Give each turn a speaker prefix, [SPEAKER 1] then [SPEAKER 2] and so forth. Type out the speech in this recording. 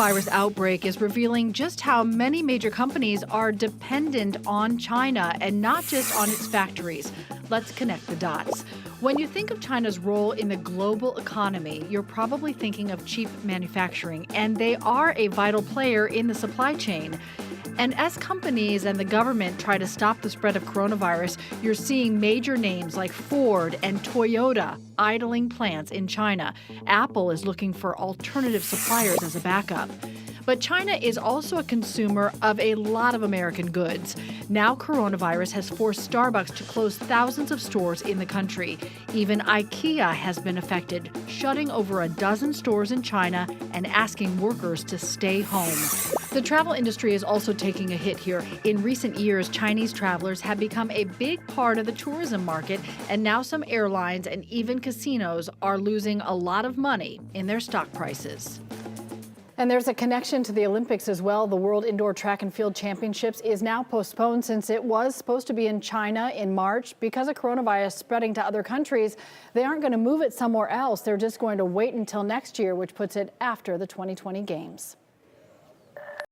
[SPEAKER 1] coronavirus outbreak is revealing just how many major companies are dependent on China and not just on its factories. Let's connect the dots. When you think of China's role in the global economy, you're probably thinking of cheap manufacturing, and they are a vital player in the supply chain. And as companies and the government try to stop the spread of coronavirus, you're seeing major names like Ford and Toyota idling plants in China. Apple is looking for alternative suppliers as a backup. But China is also a consumer of a lot of American goods. Now coronavirus has forced Starbucks to close thousands of stores in the country. Even IKEA has been affected, shutting over a dozen stores in China and asking workers to stay home. The travel industry is also taking a hit here. In recent years, Chinese travelers have become a big part of the tourism market, and now some airlines and even casinos are losing a lot of money in their stock prices.
[SPEAKER 2] And there's a connection to the Olympics as well. The World Indoor Track and Field Championships is now postponed since it was supposed to be in China in March. Because of coronavirus spreading to other countries, they aren't going to move it somewhere else. They're just going to wait until next year, which puts it after the 2020 Games.